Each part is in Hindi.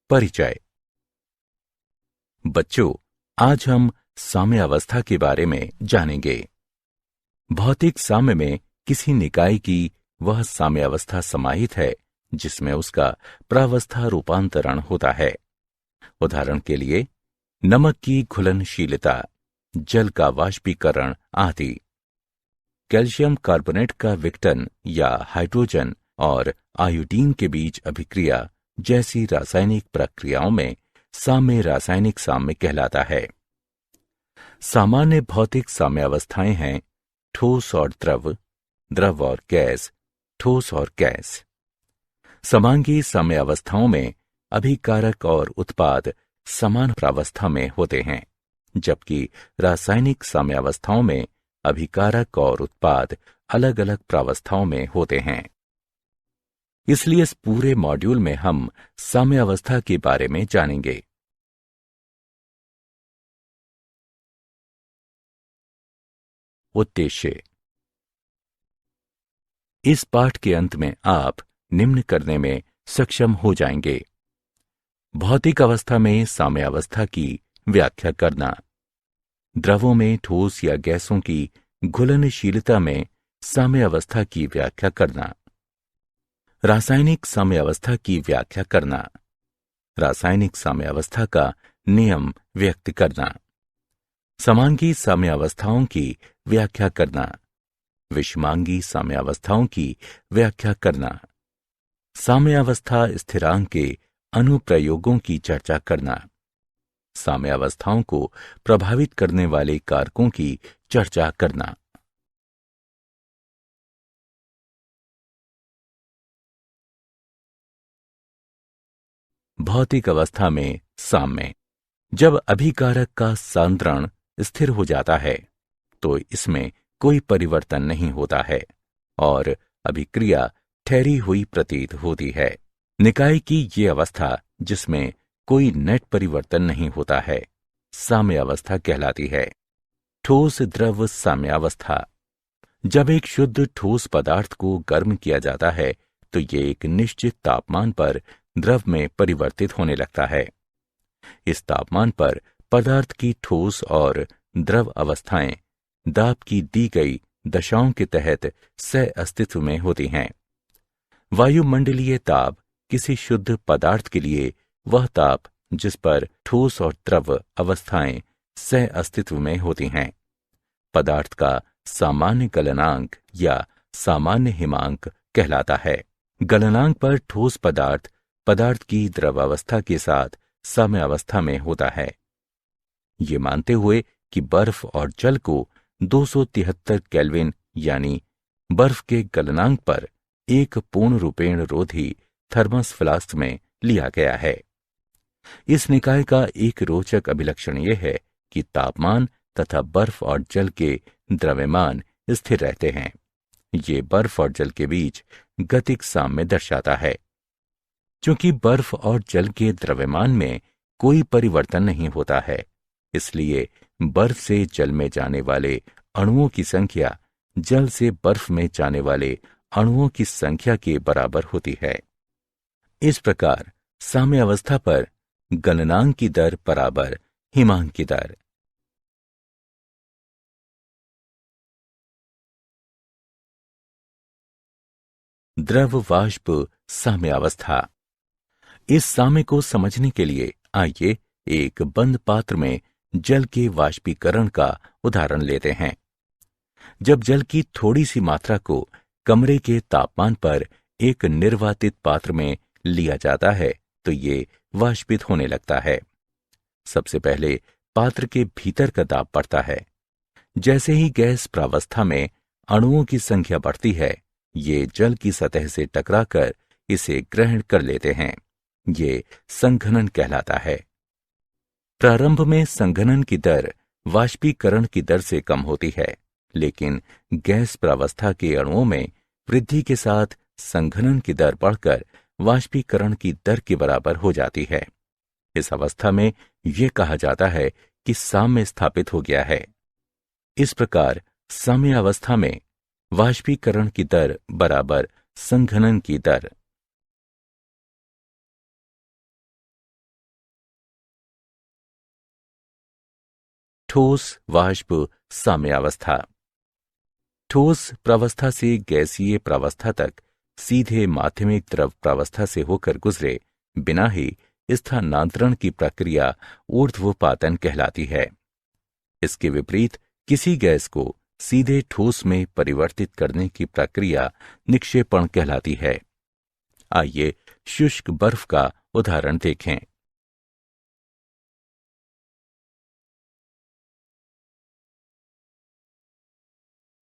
परिचय। बच्चों, आज हम साम्यावस्था के बारे में जानेंगे। भौतिक साम्य में किसी निकाय की वह साम्यावस्था समाहित है जिसमें उसका प्रावस्था रूपांतरण होता है। उदाहरण के लिए, नमक की घुलनशीलता, जल का वाष्पीकरण आदि। कैल्शियम कार्बोनेट का विघटन या हाइड्रोजन और आयोडीन के बीच अभिक्रिया जैसी रासायनिक प्रक्रियाओं में साम्य रासायनिक साम्य कहलाता है। सामान्य भौतिक साम्यावस्थाएं हैं ठोस और द्रव, द्रव और गैस, ठोस और गैस। समांगी साम्यावस्थाओं में अभिकारक और उत्पाद समान प्रावस्था में होते हैं, जबकि रासायनिक साम्यावस्थाओं में अभिकारक और उत्पाद अलग अलग प्रावस्थाओं में होते हैं। इसलिए इस पूरे मॉड्यूल में हम साम्यावस्था के बारे में जानेंगे। उद्देश्य। इस पाठ के अंत में आप निम्न करने में सक्षम हो जाएंगे: भौतिक अवस्था में साम्यावस्था की व्याख्या करना, द्रवों में ठोस या गैसों की घुलनशीलता में साम्यावस्था की व्याख्या करना, रासायनिक साम्यावस्था की व्याख्या करना, रासायनिक साम्यावस्था का नियम व्यक्त करना, समांगी साम्यावस्थाओं की व्याख्या करना, विषमांगी साम्यावस्थाओं की व्याख्या करना, साम्यावस्था स्थिरांक के अनुप्रयोगों की चर्चा करना, साम्यावस्थाओं को प्रभावित करने वाले कारकों की चर्चा करना। भौतिक अवस्था में साम्य। जब अभिकारक का सांद्रण स्थिर हो जाता है तो इसमें कोई परिवर्तन नहीं होता है और अभिक्रिया ठहरी हुई प्रतीत होती है। निकाय की ये अवस्था जिसमें कोई नेट परिवर्तन नहीं होता है साम्यावस्था कहलाती है। ठोस द्रव साम्यावस्था। जब एक शुद्ध ठोस पदार्थ को गर्म किया जाता है तो ये एक निश्चित तापमान पर द्रव में परिवर्तित होने लगता है। इस तापमान पर पदार्थ की ठोस और द्रव अवस्थाएं दाब की दी गई दशाओं के तहत सह अस्तित्व में होती हैं। वायुमंडलीय ताप किसी शुद्ध पदार्थ के लिए वह ताप जिस पर ठोस और द्रव अवस्थाएं सह अस्तित्व में होती हैं। पदार्थ का सामान्य गलनांक या सामान्य हिमांक कहलाता है। गलनांक पर ठोस पदार्थ की द्रवावस्था के साथ साम्यावस्था में होता है। ये मानते हुए कि बर्फ और जल को 273 केल्विन यानी बर्फ के गलनांक पर एक पूर्ण रूपेण रोधी थर्मस फ्लास्क में लिया गया है। इस निकाय का एक रोचक अभिलक्षण यह है कि तापमान तथा बर्फ और जल के द्रव्यमान स्थिर रहते हैं। ये बर्फ और जल के बीच गतिक साम्य दर्शाता है। क्योंकि बर्फ और जल के द्रव्यमान में कोई परिवर्तन नहीं होता है, इसलिए बर्फ से जल में जाने वाले अणुओं की संख्या जल से बर्फ में जाने वाले अणुओं की संख्या के बराबर होती है। इस प्रकार साम्यावस्था पर गलनांक की दर बराबर हिमांक की दर। द्रव वाष्प साम्यावस्था। इस साम्य को समझने के लिए आइए एक बंद पात्र में जल के वाष्पीकरण का उदाहरण लेते हैं। जब जल की थोड़ी सी मात्रा को कमरे के तापमान पर एक निर्वातित पात्र में लिया जाता है तो ये वाष्पित होने लगता है। सबसे पहले पात्र के भीतर का दाब बढ़ता है। जैसे ही गैस प्रावस्था में अणुओं की संख्या बढ़ती है, ये जल की सतह से टकराकर इसे ग्रहण कर लेते हैं। ये संघनन कहलाता है। प्रारंभ में संघनन की दर वाष्पीकरण की दर से कम होती है, लेकिन गैस प्रावस्था के अणुओं में वृद्धि के साथ संघनन की दर बढ़कर वाष्पीकरण की दर के बराबर हो जाती है। इस अवस्था में यह कहा जाता है कि साम्य स्थापित हो गया है। इस प्रकार साम्य अवस्था में वाष्पीकरण की दर बराबर संघनन की दर। ठोस वाष्प साम्यावस्था। ठोस प्रावस्था से गैसीय प्रावस्था तक सीधे माध्यमिक द्रव प्रावस्था से होकर गुजरे बिना ही स्थानांतरण की प्रक्रिया ऊर्ध्वपातन कहलाती है। इसके विपरीत किसी गैस को सीधे ठोस में परिवर्तित करने की प्रक्रिया निक्षेपण कहलाती है। आइए शुष्क बर्फ का उदाहरण देखें।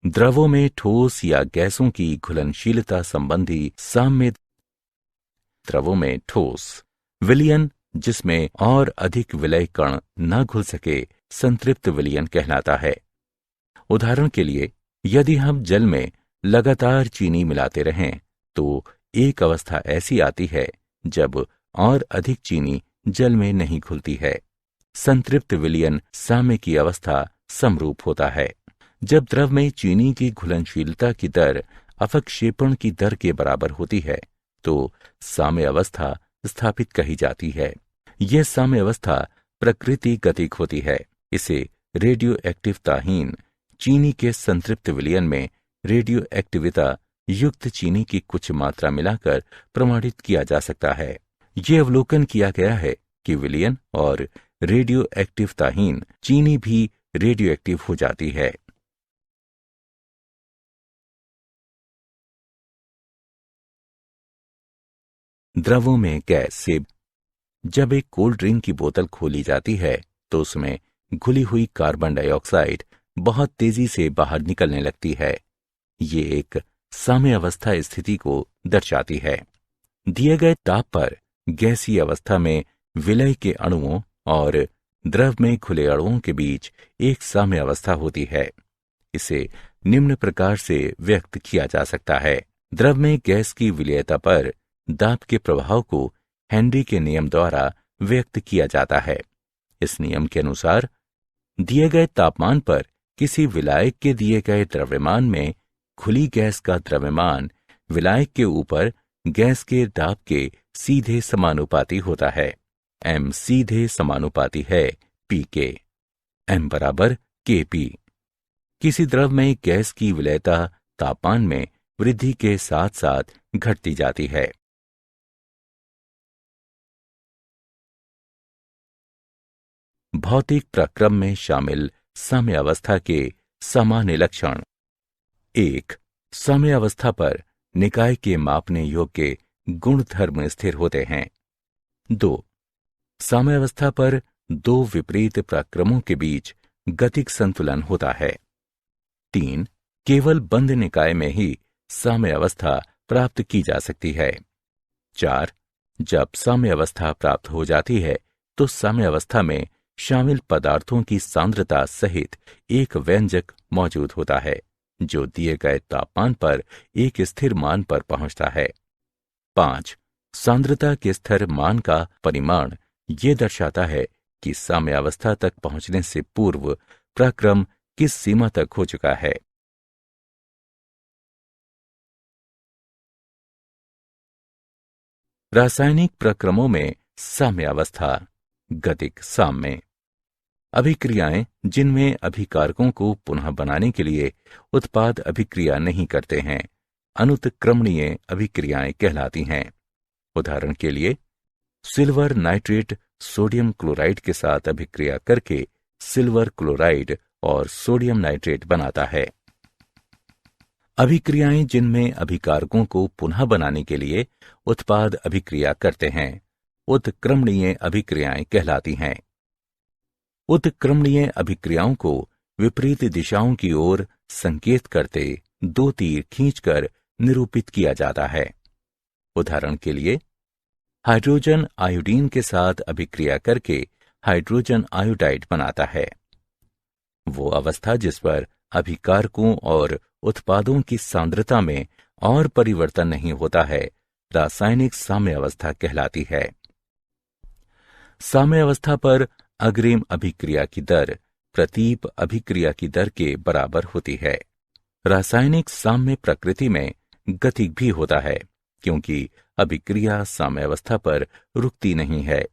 द्रवों में ठोस या गैसों की घुलनशीलता संबंधी साम्य। द्रवों में ठोस विलयन, जिसमें और अधिक विलय कण न घुल सके, संतृप्त विलयन कहलाता है। उदाहरण के लिए, यदि हम जल में लगातार चीनी मिलाते रहें तो एक अवस्था ऐसी आती है जब और अधिक चीनी जल में नहीं घुलती है। संतृप्त विलयन साम्य की अवस्था समरूप होता है। जब द्रव में चीनी की घुलनशीलता की दर अपक्षेपण की दर के बराबर होती है तो साम्य अवस्था स्थापित कही जाती है। यह साम्य अवस्था प्रकृति गतिक होती है। इसे रेडियो एक्टिवताहीन चीनी के संतृप्त विलयन में रेडियो एक्टिविता युक्त चीनी की कुछ मात्रा मिलाकर प्रमाणित किया जा सकता है। यह अवलोकन किया गया है कि विलयन और रेडियो एक्टिवताहीन चीनी भी रेडियो एक्टिव हो जाती है। द्रवों में गैस से जब एक कोल्ड ड्रिंक की बोतल खोली जाती है तो उसमें घुली हुई कार्बन डाइऑक्साइड बहुत तेजी से बाहर निकलने लगती है। ये एक साम्य अवस्था स्थिति को दर्शाती है। दिए गए ताप पर गैसीय अवस्था में विलय के अणुओं और द्रव में खुले अणुओं के बीच एक साम्य अवस्था होती है। इसे निम्न प्रकार से व्यक्त किया जा सकता है। द्रव में गैस की विलयता पर दाब के प्रभाव को हेनरी के नियम द्वारा व्यक्त किया जाता है। इस नियम के अनुसार दिए गए तापमान पर किसी विलायक के दिए गए द्रव्यमान में खुली गैस का द्रव्यमान विलायक के ऊपर गैस के दाब के सीधे समानुपाती होता है। m सीधे समानुपाती है p के। m बराबर kp। किसी द्रव में गैस की विलयता तापमान में वृद्धि के साथ साथ घटती जाती है। भौतिक प्रक्रम में शामिल साम्य अवस्था के सामान्य लक्षण। 1. साम्य अवस्था पर निकाय के मापने योग्य गुणधर्म स्थिर होते हैं। 2. साम्य अवस्था पर दो विपरीत प्रक्रमों के बीच गतिक संतुलन होता है। 3. केवल बंद निकाय में ही साम्य अवस्था प्राप्त की जा सकती है। 4. जब साम्य अवस्था प्राप्त हो जाती है तो साम्य अवस्था में शामिल पदार्थों की सांद्रता सहित एक व्यंजक मौजूद होता है जो दिए गए तापमान पर एक स्थिर मान पर पहुंचता है। 5. सांद्रता के स्थिर मान का परिमाण ये दर्शाता है कि साम्य अवस्था तक पहुंचने से पूर्व प्रक्रम किस सीमा तक हो चुका है। रासायनिक प्रक्रमों में साम्य अवस्था। गतिक साम्य अभिक्रियाएं जिनमें अभिकारकों को पुनः बनाने के लिए उत्पाद अभिक्रिया नहीं करते हैं अनुत्क्रमणीय अभिक्रियाएं कहलाती हैं। उदाहरण के लिए, सिल्वर नाइट्रेट सोडियम क्लोराइड के साथ अभिक्रिया करके सिल्वर क्लोराइड और सोडियम नाइट्रेट बनाता है। अभिक्रियाएं जिनमें अभिकारकों को पुनः बनाने के लिए उत्पाद अभिक्रिया करते हैं उत्क्रमणीय अभिक्रियाएं कहलाती हैं। उत्क्रमणीय अभिक्रियाओं को विपरीत दिशाओं की ओर संकेत करते दो तीर खींचकर निरूपित किया जाता है। उदाहरण के लिए, हाइड्रोजन आयोडीन के साथ अभिक्रिया करके हाइड्रोजन आयोडाइड बनाता है। वो अवस्था जिस पर अभिकारकों और उत्पादों की सांद्रता में और परिवर्तन नहीं होता है रासायनिक साम्य अवस्था कहलाती है। साम्य अवस्था पर अग्रिम अभिक्रिया की दर प्रतीप अभिक्रिया की दर के बराबर होती है। रासायनिक साम्य प्रकृति में गतिक भी होता है क्योंकि अभिक्रिया साम्य अवस्था पर रुकती नहीं है।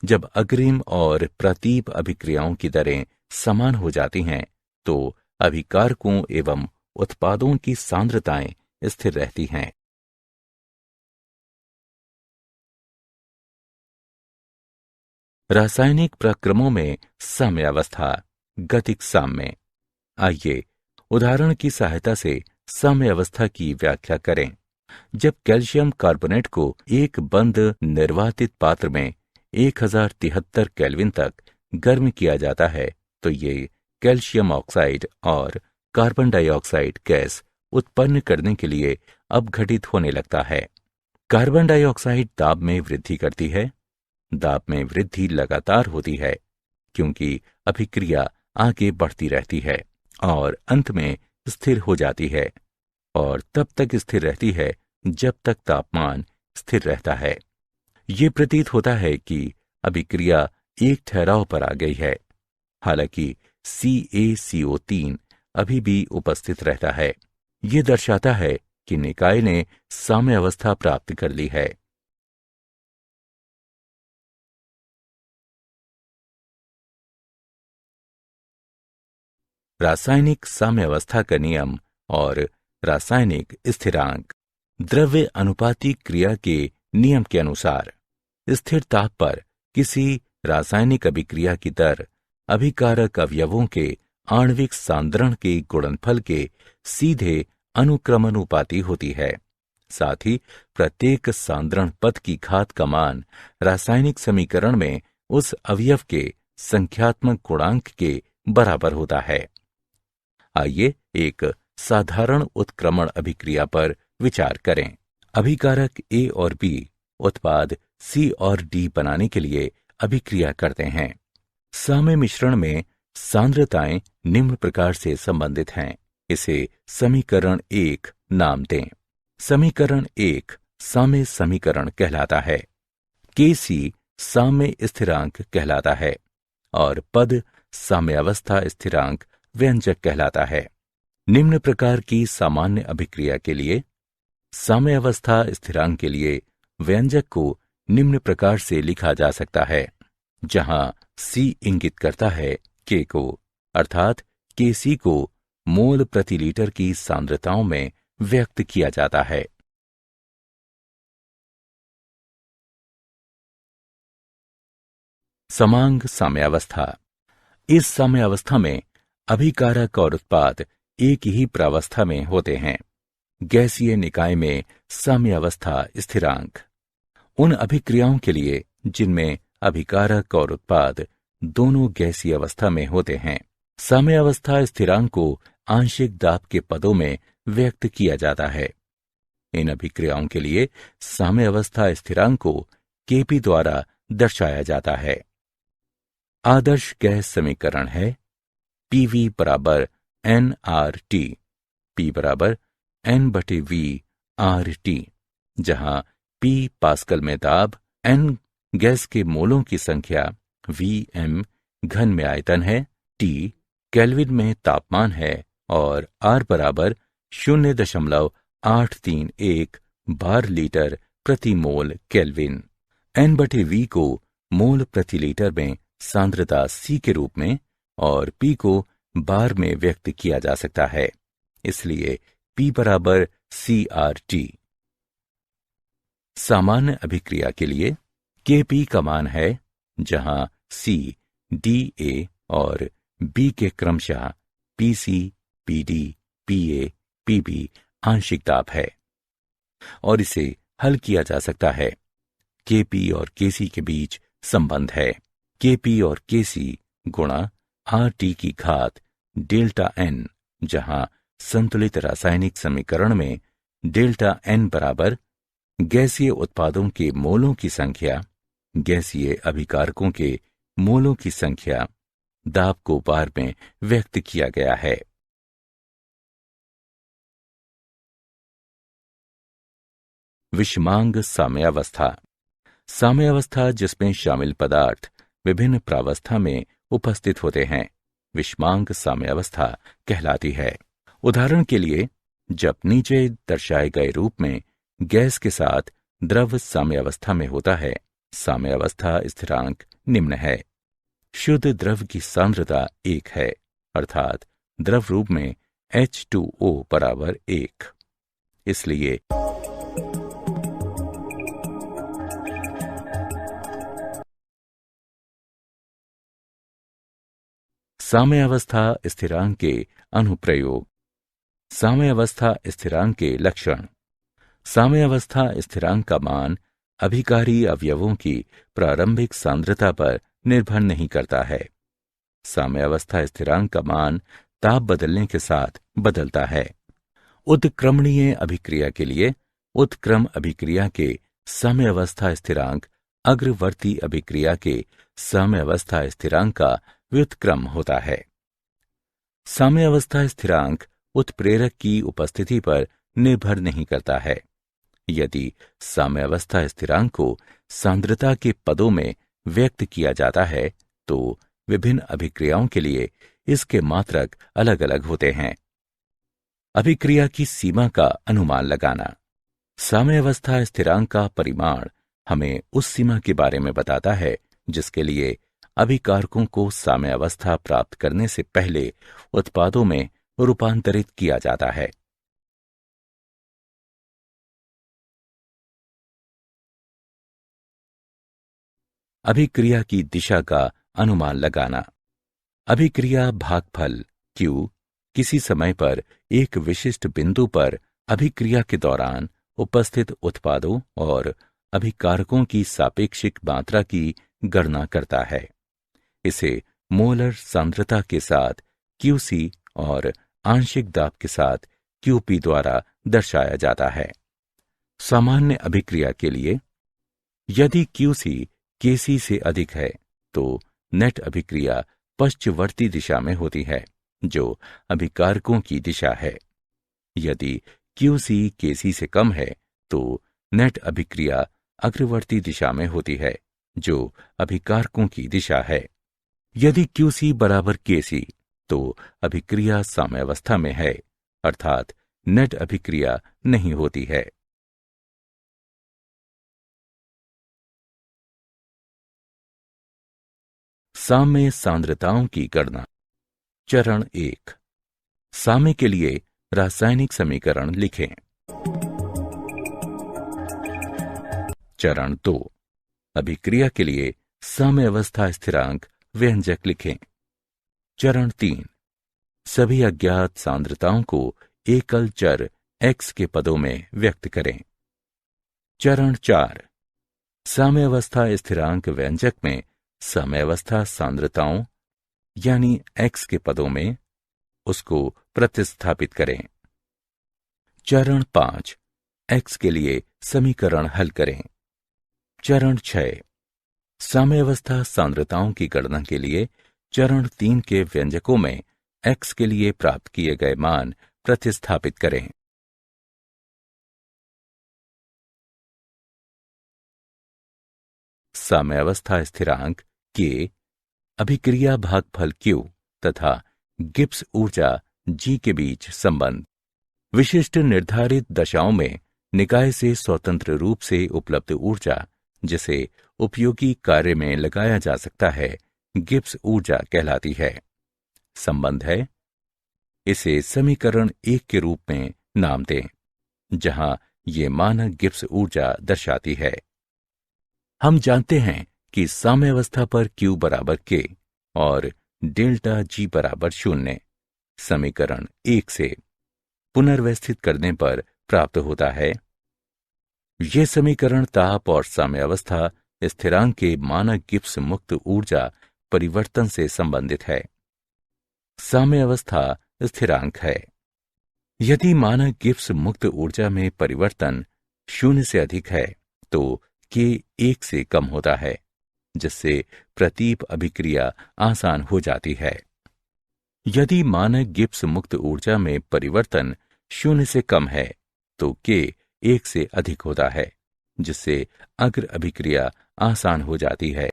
जब अग्रिम और प्रतीप अभिक्रियाओं की दरें समान हो जाती हैं तो अभिकारकों एवं उत्पादों की सांद्रताएं स्थिर रहती हैं। रासायनिक प्रक्रमों में साम्यावस्था, गतिक साम्य। आइए उदाहरण की सहायता से साम्यावस्था की व्याख्या करें। जब कैल्शियम कार्बोनेट को एक बंद निर्वातित पात्र में 1073 केल्विन तक गर्म किया जाता है तो ये कैल्शियम ऑक्साइड और कार्बन डाइऑक्साइड गैस उत्पन्न करने के लिए अपघटित होने लगता है। कार्बन डाइऑक्साइड दाब में वृद्धि करती है। दाब में वृद्धि लगातार होती है क्योंकि अभिक्रिया आगे बढ़ती रहती है और अंत में स्थिर हो जाती है और तब तक स्थिर रहती है जब तक तापमान स्थिर रहता है। ये प्रतीत होता है कि अभिक्रिया एक ठहराव पर आ गई है, हालांकि CaCO3 अभी भी उपस्थित रहता है। ये दर्शाता है कि निकाय ने साम्यावस्था प्राप्त कर ली है। रासायनिक साम्यावस्था का नियम और रासायनिक स्थिरांक। द्रव्य अनुपाती क्रिया के नियम के अनुसार स्थिर ताप पर किसी रासायनिक अभिक्रिया की दर अभिकारक अवयवों के आणविक सांद्रण के गुणनफल के सीधे अनुक्रमानुपाती होती है। साथ ही प्रत्येक सांद्रण पद की घात का मान रासायनिक समीकरण में उस अवयव के संख्यात्मक गुणांक के बराबर होता है। आइए एक साधारण उत्क्रमण अभिक्रिया पर विचार करें। अभिकारक A और B उत्पाद C और D बनाने के लिए अभिक्रिया करते हैं। साम्य मिश्रण में सांद्रताएं निम्न प्रकार से संबंधित हैं। इसे समीकरण 1 नाम दें। समीकरण 1 साम्य समीकरण कहलाता है। Kc साम्य स्थिरांक कहलाता है और पद साम्यावस्था स्थिरांक व्यंजक कहलाता है। निम्न प्रकार की सामान्य अभिक्रिया के लिए साम्यावस्था स्थिरांक के लिए व्यंजक को निम्न प्रकार से लिखा जा सकता है, जहां C इंगित करता है K को, अर्थात Kc को मोल प्रति लीटर की सांद्रताओं में व्यक्त किया जाता है। समांग साम्यावस्था। इस साम्यावस्था में अभिकारक और उत्पाद एक ही प्रावस्था में होते हैं। गैसीय निकाय में साम्यावस्था स्थिरांक उन अभिक्रियाओं के लिए जिनमें अभिकारक और उत्पाद दोनों गैसीय अवस्था में होते हैं। साम्यावस्था स्थिरांक को आंशिक दाब के पदों में व्यक्त किया जाता है। इन अभिक्रियाओं के लिए साम्यावस्था स्थिरांक को Kp द्वारा दर्शाया जाता है। आदर्श गैस समीकरण है PV बराबर nRT, P बराबर N/V RT, जहां P पास्कल में दाब, N गैस के मोलों की संख्या, Vm घन में आयतन है, T केल्विन में तापमान है और R बराबर 0.831 बार लीटर प्रति मोल केल्विन। N/V को मोल प्रति लीटर में सांद्रता C के रूप में और P को बार में व्यक्त किया जा सकता है, इसलिए P बराबर CRT। सामान्य अभिक्रिया के लिए Kp का मान है, जहां C Da और B के क्रमशः Pc, Pd, Pa, Pb आंशिक दाब है और इसे हल किया जा सकता है। Kp और Kc के बीच संबंध है Kp और Kc गुणा RT की घात डेल्टा N, जहां संतुलित रासायनिक समीकरण में डेल्टा N बराबर गैसीय उत्पादों के मोलों की संख्या, गैसीय अभिकारकों के मोलों की संख्या, दाब को बार में व्यक्त किया गया है। विषमांग साम्यावस्था। साम्यावस्था जिसमें शामिल पदार्थ विभिन्न प्रावस्था में उपस्थित होते हैं, विषमांग साम्यावस्था कहलाती है। उदाहरण के लिए, जब नीचे दर्शाए गए रूप में गैस के साथ द्रव साम्यावस्था में होता है, साम्यावस्था स्थिरांक निम्न है शुद्ध द्रव की सांद्रता 1 है, अर्थात द्रव रूप में H2O बराबर 1। इसलिए साम्यावस्था स्थिरांक के अनुप्रयोग। साम्यावस्था स्थिरांक के लक्षण। साम्यावस्था स्थिरांक का मान अभिकारी अवयवों की प्रारंभिक सांद्रता पर निर्भर नहीं करता है। साम्यावस्था स्थिरांक का मान ताप बदलने के साथ बदलता है। उत्क्रमणीय अभिक्रिया के लिए उत्क्रम अभिक्रिया के साम्यावस्था स्थिरांक अग्रवर्ती अभिक्रिया के साम्यावस्था स्थिरांक का व्युत्क्रम होता है। साम्यावस्था स्थिरांक उत्प्रेरक की उपस्थिति पर निर्भर नहीं करता है। यदि साम्यावस्था स्थिरांक को सांद्रता के पदों में व्यक्त किया जाता है तो विभिन्न अभिक्रियाओं के लिए इसके मात्रक अलग अलग होते हैं। अभिक्रिया की सीमा का अनुमान लगाना। साम्यावस्था स्थिरांक का परिमाण हमें उस सीमा के बारे में बताता है जिसके लिए अभिकारकों को साम्यावस्था प्राप्त करने से पहले उत्पादों में रूपांतरित किया जाता है। अभिक्रिया की दिशा का अनुमान लगाना। अभिक्रिया भागफल Q किसी समय पर एक विशिष्ट बिंदु पर अभिक्रिया के दौरान उपस्थित उत्पादों और अभिकारकों की सापेक्षिक मात्रा की गणना करता है। इसे मोलर सांद्रता के साथ QC और आंशिक दाब के साथ QP द्वारा दर्शाया जाता है। सामान्य अभिक्रिया के लिए यदि QC KC से अधिक है तो नेट अभिक्रिया पश्चवर्ती दिशा में होती है जो अभिकारकों की दिशा है। यदि QC KC से कम है तो नेट अभिक्रिया अग्रवर्ती दिशा में होती है जो अभिकारकों की दिशा है। यदि QC बराबर KC तो अभिक्रिया साम्यावस्था में है, अर्थात नेट अभिक्रिया नहीं होती है। साम्य सांद्रताओं की गणना। चरण 1। साम्य के लिए रासायनिक समीकरण लिखें। चरण 2। अभिक्रिया के लिए साम्यावस्था स्थिरांक व्यंजक लिखें। चरण 3। सभी अज्ञात सांद्रताओं को एकल चर x के पदों में व्यक्त करें। चरण 4। साम्यावस्था स्थिरांक व्यंजक में साम्यावस्था सांद्रताओं यानी x के पदों में उसको प्रतिस्थापित करें। चरण 5। x के लिए समीकरण हल करें। चरण 6। साम्यावस्था सांद्रताओं की गणना के लिए चरण 3 के व्यंजकों में x के लिए प्राप्त किए गए मान प्रतिस्थापित करें। साम्यावस्था स्थिरांक K, अभिक्रिया भागफल Q तथा गिब्स ऊर्जा G के बीच संबंध। विशिष्ट निर्धारित दशाओं में निकाय से स्वतंत्र रूप से उपलब्ध ऊर्जा जिसे उपयोगी कार्य में लगाया जा सकता है गिब्स ऊर्जा कहलाती है। संबंध है, इसे समीकरण 1 के रूप में नाम दें जहां ये मानक गिब्स ऊर्जा दर्शाती है। हम जानते हैं कि साम्यावस्था पर Q बराबर K और डेल्टा G बराबर 0 समीकरण 1 से पुनर्व्यवस्थित करने पर प्राप्त होता है। ये समीकरण ताप और साम्यावस्था स्थिरांक के मानक गिब्स मुक्त ऊर्जा परिवर्तन से संबंधित है। साम्यावस्था स्थिरांक है। यदि मानक गिब्स मुक्त ऊर्जा में परिवर्तन 0 से अधिक है तो K 1 से कम होता है जिससे प्रतीप अभिक्रिया आसान हो जाती है। यदि मानक गिब्स मुक्त ऊर्जा में परिवर्तन 0 से कम है तो K 1 से अधिक होता है जिससे अग्र अभिक्रिया आसान हो जाती है।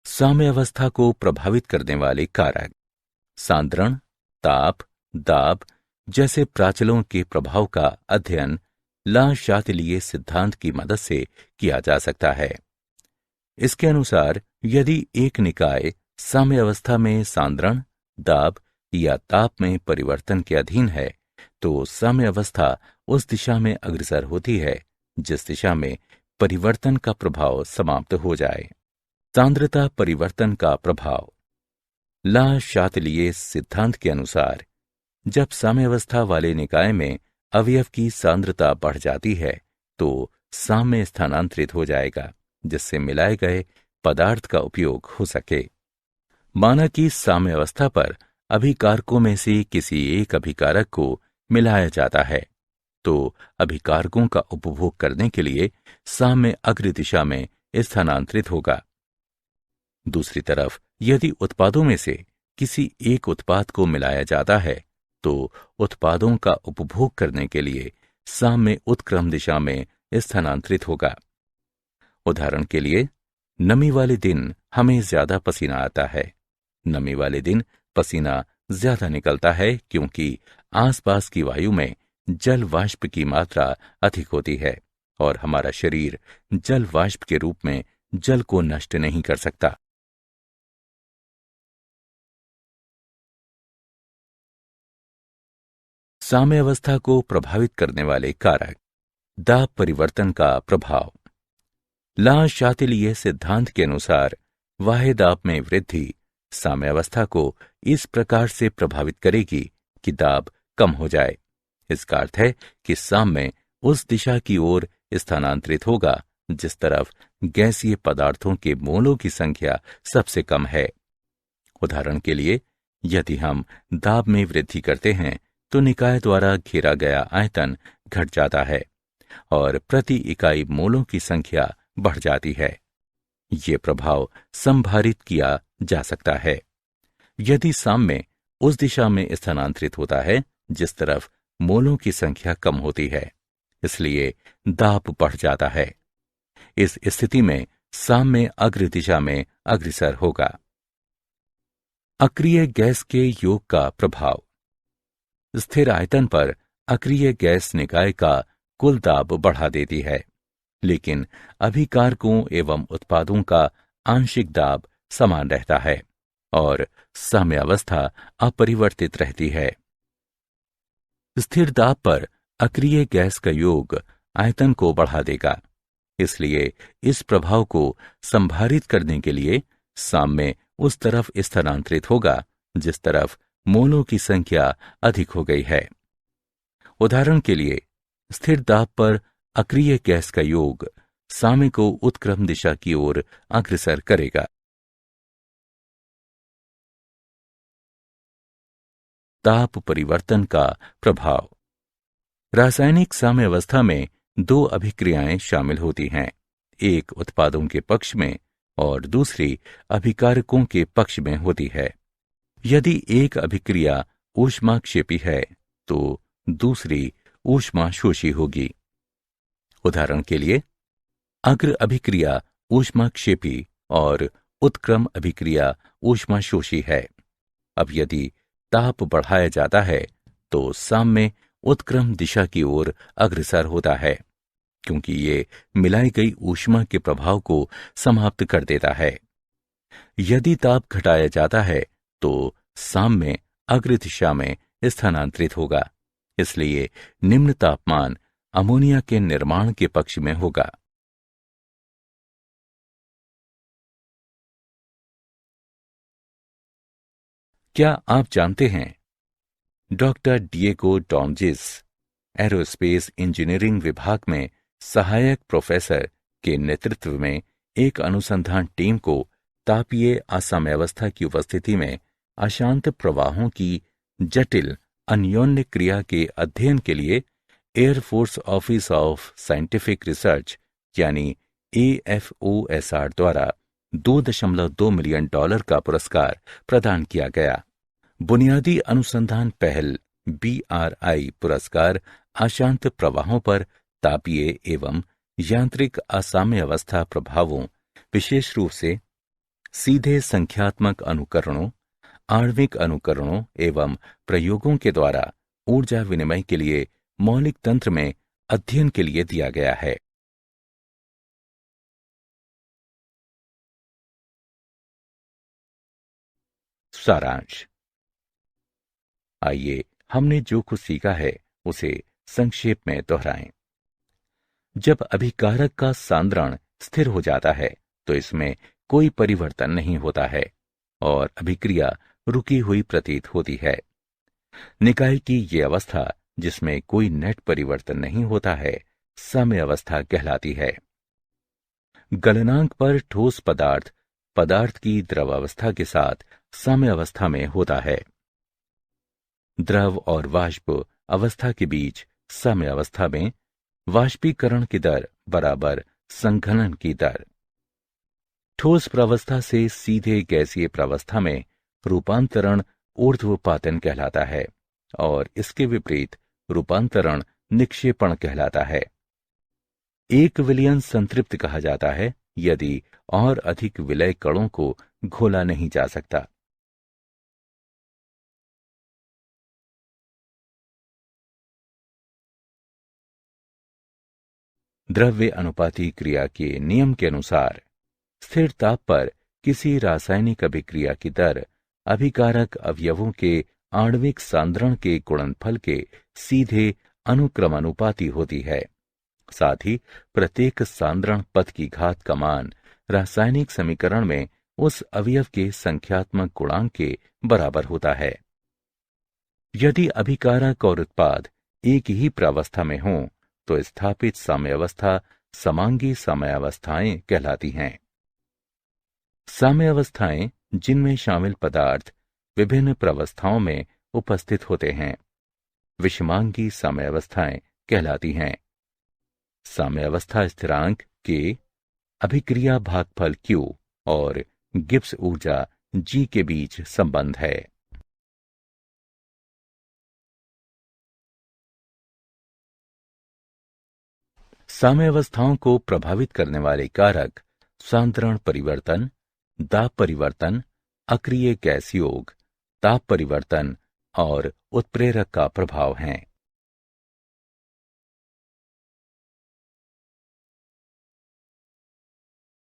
साम्यावस्था को प्रभावित करने वाले कारक सांद्रण, ताप, दाब जैसे प्राचलों के प्रभाव का अध्ययन ला शातिलिये सिद्धांत की मदद से किया जा सकता है। इसके अनुसार यदि एक निकाय साम्यावस्था में सांद्रण, दाब या ताप में परिवर्तन के अधीन है तो साम्यावस्था उस दिशा में अग्रसर होती है जिस दिशा में परिवर्तन का प्रभाव समाप्त हो जाए। सांद्रता परिवर्तन का प्रभाव। ला शातिलिये सिद्धांत के अनुसार जब साम्यावस्था वाले निकाय में अवयव की सांद्रता बढ़ जाती है तो साम्य स्थानांतरित हो जाएगा जिससे मिलाए गए पदार्थ का उपयोग हो सके। माना कि साम्यावस्था पर अभिकारकों में से किसी एक अभिकारक को मिलाया जाता है तो अभिकारकों का उपभोग करने के लिए साम्य अग्र दिशा में स्थानांतरित होगा। दूसरी तरफ यदि उत्पादों में से किसी एक उत्पाद को मिलाया जाता है तो उत्पादों का उपभोग करने के लिए साम्य उत्क्रम दिशा में स्थानांतरित होगा। उदाहरण के लिए, नमी वाले दिन हमें ज्यादा पसीना आता है। नमी वाले दिन पसीना ज्यादा निकलता है क्योंकि आसपास की वायु में जल वाष्प की मात्रा अधिक होती है और हमारा शरीर जल वाष्प के रूप में जल को नष्ट नहीं कर सकता। साम्यावस्था को प्रभावित करने वाले कारक। दाब परिवर्तन का प्रभाव। ला शातिलिये सिद्धांत के अनुसार वाह्य दाब में वृद्धि साम्यावस्था को इस प्रकार से प्रभावित करेगी कि दाब कम हो जाए। इसका अर्थ है कि साम्य उस दिशा की ओर स्थानांतरित होगा जिस तरफ गैसीय पदार्थों के मोलों की संख्या सबसे कम है। उदाहरण के लिए, यदि हम दाब में वृद्धि करते हैं तो निकाय द्वारा घेरा गया आयतन घट जाता है और प्रति इकाई मोलों की संख्या बढ़ जाती है। ये प्रभाव संभारित किया जा सकता है। यदि साम्य उस दिशा में स्थानांतरित होता है जिस तरफ मोलों की संख्या कम होती है, इसलिए दाब बढ़ जाता है। इस स्थिति में साम्य अग्र दिशा में अग्रसर होगा। अक्रिय गैस के योग का प्रभाव। स्थिर आयतन पर अक्रिय गैस निकाय का कुल दाब बढ़ा देती है, लेकिन अभिकारकों एवं उत्पादों का आंशिक दाब समान रहता है और साम्यावस्था अपरिवर्तित रहती है। स्थिर दाब पर अक्रिय गैस का योग आयतन को बढ़ा देगा, इसलिए इस प्रभाव को संभारित करने के लिए साम्य उस तरफ स्थानांतरित होगा जिस तरफ मोलों की संख्या अधिक हो गई है। उदाहरण के लिए, स्थिर दाब पर अक्रिय गैस का योग साम्य को उत्क्रम दिशा की ओर अग्रसर करेगा। ताप परिवर्तन का प्रभाव। रासायनिक साम्यावस्था में दो अभिक्रियाएं शामिल होती हैं, एक उत्पादों के पक्ष में और दूसरी अभिकारकों के पक्ष में होती है। यदि एक अभिक्रिया ऊष्माक्षेपी है तो दूसरी ऊष्माशोषी होगी। उदाहरण के लिए, अग्र अभिक्रिया ऊष्माक्षेपी और उत्क्रम अभिक्रिया ऊष्माशोषी है। अब यदि ताप बढ़ाया जाता है तो साम्य उत्क्रम दिशा की ओर अग्रसर होता है क्योंकि ये मिलाई गई ऊष्मा के प्रभाव को समाप्त कर देता है। यदि ताप घटाया जाता है तो साम्य अग्र दिशा में स्थानांतरित होगा, इसलिए निम्न तापमान अमोनिया के निर्माण के पक्ष में होगा। क्या आप जानते हैं, डॉक्टर डिएगो डॉमजिस एरोस्पेस इंजीनियरिंग विभाग में सहायक प्रोफेसर के नेतृत्व में एक अनुसंधान टीम को तापीय असाम्यावस्था की उपस्थिति में अशांत प्रवाहों की जटिल अन्योन्य क्रिया के अध्ययन के लिए air force office of scientific research यानी AFOSR द्वारा $2.2 मिलियन का पुरस्कार प्रदान किया गया। बुनियादी अनुसंधान पहल BRI पुरस्कार अशांत प्रवाहों पर तापीय एवं यांत्रिक असाम्यावस्था प्रभावों, विशेष रूप से सीधे संख्यात्मक अनुकरणों, आणविक अनुकरणों एवं प्रयोगों के द्वारा ऊर्जा विनिमय के लिए मौलिक तंत्र में अध्ययन के लिए दिया गया है। सारांश। आइए हमने जो कुछ सीखा है उसे संक्षेप में दोहराएं। जब अभिकारक का सांद्रण स्थिर हो जाता है तो इसमें कोई परिवर्तन नहीं होता है और अभिक्रिया रुकी हुई प्रतीत होती है। निकाय की ये अवस्था जिसमें कोई नेट परिवर्तन नहीं होता है साम्य अवस्था कहलाती है। गलनांक पर ठोस पदार्थ पदार्थ की द्रवावस्था के साथ साम्य अवस्था में होता है। द्रव और वाष्प अवस्था के बीच साम्य अवस्था में वाष्पीकरण की दर बराबर संघनन की दर। ठोस प्रावस्था से सीधे गैसीय प्रावस्था में रूपांतरण ऊर्ध्वपातन कहलाता है और इसके विपरीत रूपांतरण निक्षेपण कहलाता है। एक विलयन संतृप्त कहा जाता है यदि और अधिक विलय कणों को घोला नहीं जा सकता। द्रव्य अनुपाती क्रिया के नियम के अनुसार स्थिर ताप पर किसी रासायनिक अभिक्रिया की दर अभिकारक अवयवों के आणविक सांद्रण के गुणनफल के सीधे अनुक्रमानुपाती होती है। साथ ही प्रत्येक सांद्रण पद की घात का मान रासायनिक समीकरण में उस अवयव के संख्यात्मक गुणांक के बराबर होता है। यदि अभिकारक और उत्पाद एक ही प्रावस्था में हों तो स्थापित साम्यावस्था समांगी साम्यावस्थाएं कहलाती हैं। साम्यावस्थाएं जिनमें शामिल पदार्थ विभिन्न प्रावस्थाओं में उपस्थित होते हैं विषमांगी साम्यावस्थाएं कहलाती हैं। साम्यावस्था स्थिरांक के अभिक्रिया भागफल Q और गिब्स ऊर्जा G के बीच संबंध है। साम्यावस्थाओं को प्रभावित करने वाले कारक सांद्रण परिवर्तन, दाब परिवर्तन, अक्रिय गैस योग, ताप परिवर्तन और उत्प्रेरक का प्रभाव हैं।